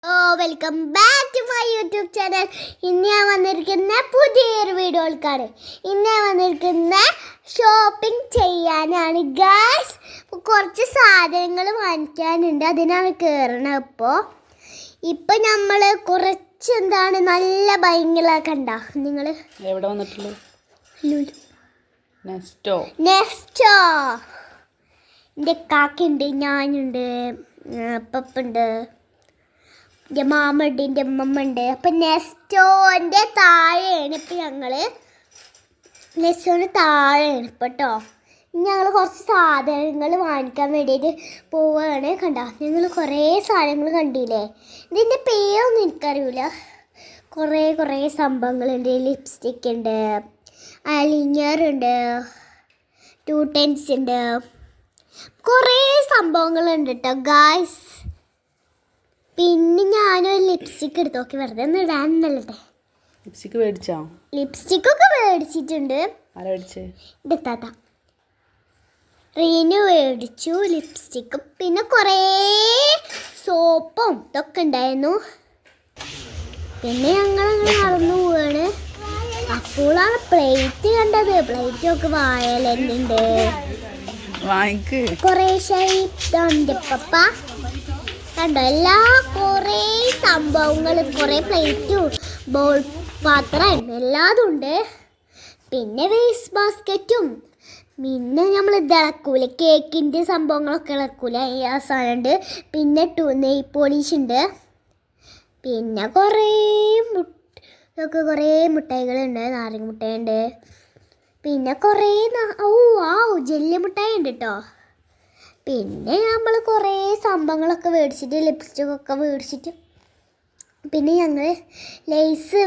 Welcome back to my YouTube channel. ഇന്ന് ഞാൻ വന്നിരിക്കുന്ന പുതിയൊരു വീഡിയോക്കാണ്. ഇന്ന് ഞാൻ വന്നിരിക്കുന്ന ഷോപ്പിംഗ് ചെയ്യാനാണ് ഗായ്സ്. കുറച്ച് സാധനങ്ങൾ വാങ്ങിക്കാനുണ്ട്, അതിനാണ് കയറണത്. ഇപ്പം നമ്മൾ കുറച്ച് നല്ല ഭയങ്കര കണ്ട നിങ്ങൾ എവിടെ വന്നിട്ടുള്ളൂ? നെസ്റ്റോ എൻ്റെ കാക്കുണ്ട്, ഞാനുണ്ട്, പപ്പുണ്ട്, എൻ്റെ മാമയുണ്ട്, എൻ്റെ അമ്മമ്മ ഉണ്ട്. അപ്പം നെസ്റ്റോൻ്റെ താഴെയാണ് ഇപ്പം നെസ്റ്റോൻ്റെ താഴെയാണ് ഇപ്പം കേട്ടോ. ഞങ്ങൾ കുറച്ച് സാധനങ്ങൾ വാങ്ങിക്കാൻ വേണ്ടിയിട്ട് പോവുകയാണ്. കണ്ട നിങ്ങൾ കുറേ സാധനങ്ങൾ കണ്ടില്ലേ? ഇതിൻ്റെ പേരൊന്നും എനിക്കറിയില്ല. കുറേ സംഭവങ്ങളുണ്ട്. ലിപ്സ്റ്റിക് ഉണ്ട്, അലിഞ്ഞർ ഉണ്ട്, 2 10s ഉണ്ട്, കുറേ സംഭവങ്ങളുണ്ട് കേട്ടോ ഗായ്സ്. പിന്നെ ഞാനൊരു ലിപ്സ്റ്റിക് എടുത്ത് നോക്കി, വെറുതെ ഒന്ന് ഇടാനല്ലേ. ലിപ്സ്റ്റിക്കൊക്കെ മേടിച്ചിട്ടുണ്ട്. ഇതാത്ത റീനു മേടിച്ചു ലിപ്സ്റ്റിക്ക്. പിന്നെ കുറേ സോപ്പും ഇതൊക്കെ ഉണ്ടായിരുന്നു. പിന്നെ ഞങ്ങളങ്ങനെ നടന്നു പോവാണ്. അപ്പോഴാണ് പ്ലേറ്റ് കണ്ടത്. പ്ലേറ്റൊക്കെ വായലുണ്ട്, കുറേ ഷൈപ്പ് പപ്പ കണ്ടോ. കുറേ സംഭവങ്ങൾ, കുറേ പ്ലേറ്റും ബോൾ പാത്രം എല്ലാതും ഉണ്ട്. പിന്നെ വേസ്റ്റ് ബാസ്ക്കറ്റും, പിന്നെ നമ്മൾ ഇത് ഇളക്കൂല, കേക്കിൻ്റെ സംഭവങ്ങളൊക്കെ ഇളക്കൂല, ആ സാധനമുണ്ട്. പിന്നെ നെയ് പോളിഷ് ഉണ്ട്. പിന്നെ കുറേ മുട്ടായികളുണ്ട്. നാരങ്ങ മുട്ടായുണ്ട്. പിന്നെ കുറേ ജെല്ലി മുട്ടായി ഉണ്ട് കേട്ടോ. പിന്നെ നമ്മൾ കുറേ സംഭവങ്ങളൊക്കെ മേടിച്ചിട്ട്, ലിപ്സ്റ്റിക്കൊക്കെ മേടിച്ചിട്ട്, പിന്നെ ഞങ്ങൾ ലേസ്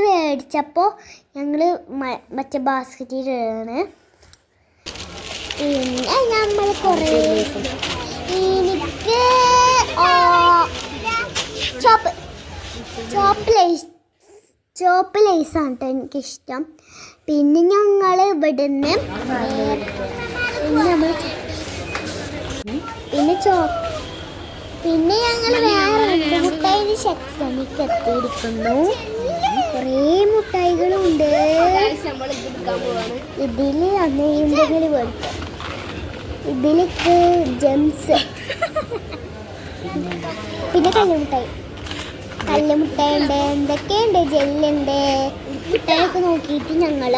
മേടിച്ചപ്പോൾ ഞങ്ങൾ മറ്റേ ബാസ്ക്കറ്റിലാണ്. പിന്നെ നമ്മൾ കുറേ എനിക്ക് ചോപ്പ് ലേസാണ് കേട്ടോ എനിക്കിഷ്ടം. പിന്നെ ഞങ്ങൾ ഇവിടുന്ന് പിന്നെ ഞങ്ങൾ വേറെ മുട്ടായി സെക്ഷനിലേക്ക് എത്തിയിരിക്കുന്നു. കുറേ മുട്ടായികളുണ്ട്. ഇതിൽ എന്തെങ്കിലും മേടിക്കാം. ഇതിലേക്ക് ജെംസ്, പിന്നെ കല്ലുമുട്ടായി ഉണ്ട്, എന്തൊക്കെയുണ്ട്, ജെല്ലുണ്ട്. മുട്ടായൊക്കെ നോക്കിയിട്ട് ഞങ്ങൾ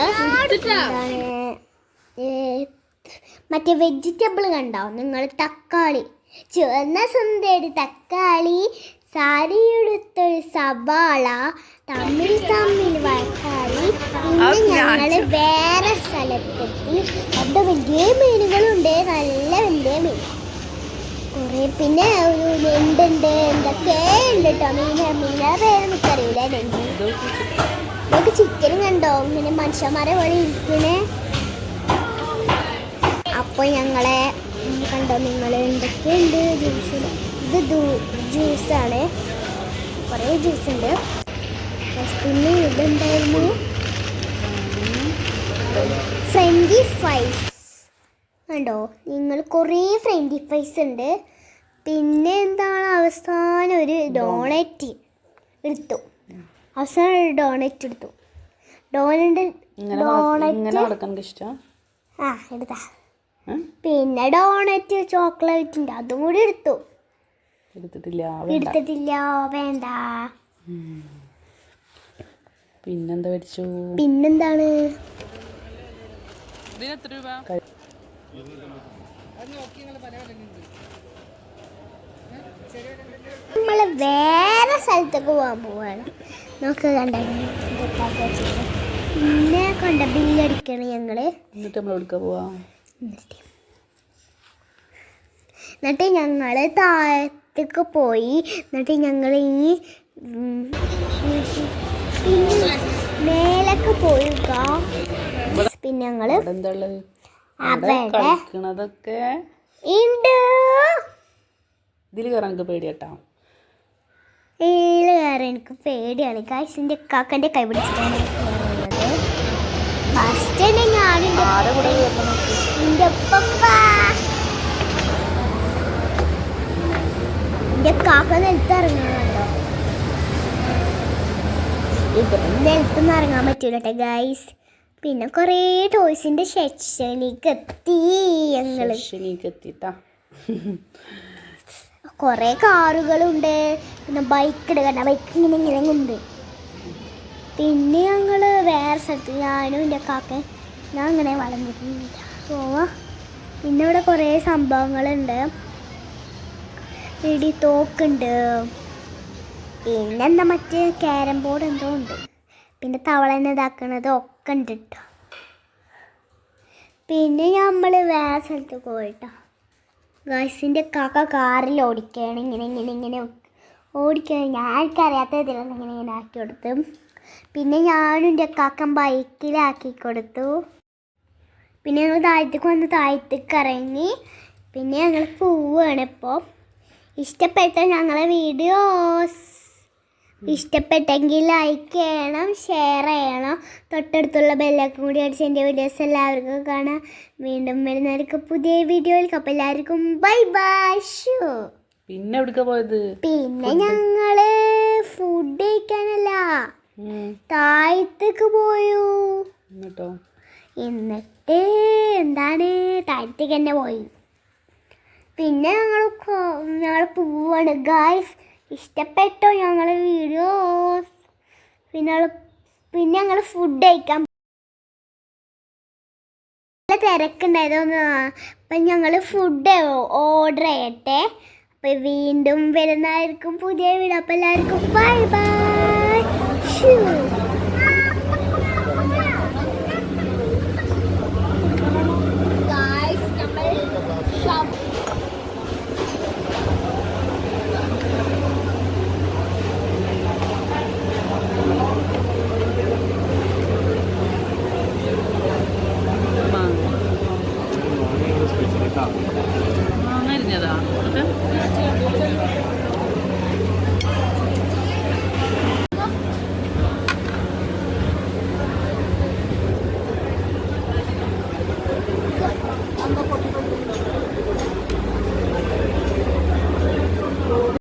മറ്റേ വെജിറ്റബിൾ കണ്ടോ നിങ്ങൾ? തക്കാളി, ചുവന്ന സുന്ദരി തക്കാളി, സാരിയെടുത്തൊരു സവാള, തമ്മിൽ വഴക്കാളി. പിന്നെ ഞങ്ങൾ വേറെ സ്ഥലത്തെത്തി. അവിടെ വലിയ മീനുകളുണ്ട്, നല്ല വലിയ മീൻ. കുറേ പിന്നെ ഒരു നെണ്ടുണ്ട്, എന്തൊക്കെ ഉണ്ട് കേട്ടോ. മീനെ പേര് എനിക്കറിയില്ല. നമുക്ക് ചിക്കനും കണ്ടോ, ഇങ്ങനെ മനുഷ്യന്മാരെ പോലെ ഇരിക്കണേ. അപ്പോൾ ഞങ്ങളെ കണ്ടോ നിങ്ങൾ, എന്തൊക്കെയുണ്ട് ജ്യൂസ്. ഇത് ജ്യൂസാണ്, കുറേ ജ്യൂസ് ഉണ്ട്. പിന്നെ ഇതുണ്ടായിരുന്നു ഫ്രഞ്ചി ഫ്രൈസ് കണ്ടോ നിങ്ങൾ, കുറേ ഫ്രഞ്ചി ഫ്രൈസ് ഉണ്ട്. പിന്നെ എന്താണ് അവസാനം ഒരു ഡോണറ്റ് എടുത്തു. എടുത്താ. പിന്നെ ഡോണറ്റ് ചോക്ലേറ്റിൻ്റെ അതും കൂടി എടുത്തിട്ടില്ല, വേണ്ട. പിന്നെന്താണ് നമ്മൾ വേറെ സ്ഥലത്തേക്ക് പോകാൻ പോവാണ്. നമുക്ക് കണ്ട പിന്നെ ബില്ലടിക്കണം ഞങ്ങള്. എന്നിട്ട് ഞങ്ങൾ താഴത്തേക്ക് പോയി. എന്നിട്ട് ഞങ്ങൾ ഈ മേലൊക്കെ പോയുക. പിന്നെ ഞങ്ങൾ എനിക്ക് പേടിയാണ് ഗായ്സ്. എൻ്റെ കാക്കൻ്റെ കൈ പിടിച്ചിട്ടാണ് കയറുന്നത്. ഫസ്റ്റ് തന്നെ എൻ്റെ പപ്പ എൻ്റെ കാക്ക നിലത്ത് ഇറങ്ങാണല്ലോ. ഇതിന് നിലത്തൊന്നും ഇറങ്ങാൻ പറ്റൂല കേട്ടോ ഗൈസ്. പിന്നെ കുറേ ടോയ്സിൻ്റെ സെക്ഷനിലേക്ക് എത്തി ഞങ്ങൾ. കുറേ കാറുകളുണ്ട്, പിന്നെ ബൈക്ക് എടുക്കണ്ട, ബൈക്ക് ഇങ്ങനെ ഇങ്ങനെ ഉണ്ട്. പിന്നെ ഞങ്ങൾ വേറെ സ്ഥലത്ത് ഞാനും എൻ്റെ കാക്ക ഞാൻ അങ്ങനെ വളർന്നിട്ടില്ല പോവാ. പിന്നെ ഇവിടെ കുറേ സംഭവങ്ങളുണ്ട്, ഇടി തോക്കുണ്ട്, പിന്നെന്താ മറ്റേ ക്യാരം ബോർഡ് എന്തോ ഉണ്ട്, പിന്നെ തവളനെ ഇതാക്കണത് ഒക്കെ ഉണ്ട് കേട്ടോ. പിന്നെ നമ്മൾ വേറെ സ്ഥലത്ത് പോയിട്ടോ ഗൈസിൻ്റെ കാക്ക കാറിൽ ഓടിക്കുകയാണ്. ഇങ്ങനെ ഓടിക്കുകയാണ്. ഞാനിക്കറിയാത്ത ഇതിലൊന്നും ഇങ്ങനെ ആക്കി കൊടുത്തു. പിന്നെ ഞാനും എൻ്റെ കാക്കൻ ബൈക്കിലാക്കി കൊടുത്തു. പിന്നെ ഞങ്ങൾ താഴത്തേക്ക് വന്ന് താഴത്തേക്ക് ഇറങ്ങി. പിന്നെ ഞങ്ങൾ പോവുകയാണ് ഇപ്പോൾ. ഇഷ്ടപ്പെട്ട ഞങ്ങളെ വീഡിയോസ് ഇഷ്ടപ്പെട്ടെങ്കിൽ ലൈക്ക് ചെയ്യണം, ഷെയർ ചെയ്യണം, തൊട്ടടുത്തുള്ള ബെല്ലൊക്കെ കൂടി അടിച്ച് എൻ്റെ വീഡിയോസ് എല്ലാവർക്കും കാണാം. വീണ്ടും വരുന്നവർക്ക് പുതിയ വീഡിയോയിലേക്ക്. അപ്പോൾ എല്ലാവർക്കും ബൈ ബൈ. പിന്നെ എവിടേക്കാ പോയത്? പിന്നെ ഞങ്ങള് ഫുഡ് കഴിക്കാനല്ല താഴത്തേക്ക് പോയോ. എന്നിട്ട് എന്താണ് താഴത്തേക്ക് തന്നെ പോയി. പിന്നെ ഞങ്ങൾ പോവാണ് ഗായ്സ്. ഇഷ്ടപ്പെട്ടോ ഞങ്ങളെ വീഡിയോസ്? പിന്നെ ഞങ്ങൾ ഫുഡ് കഴിക്കാൻ നല്ല തിരക്കുണ്ടായതൊന്ന്. അപ്പം ഞങ്ങൾ ഫുഡ് ഓർഡർ ചെയ്യട്ടെ. അപ്പം വീണ്ടും വരുന്നതായിരിക്കും പുതിയ വീഡിയോ. അപ്പം എല്ലാവർക്കും ബൈ ബൈ.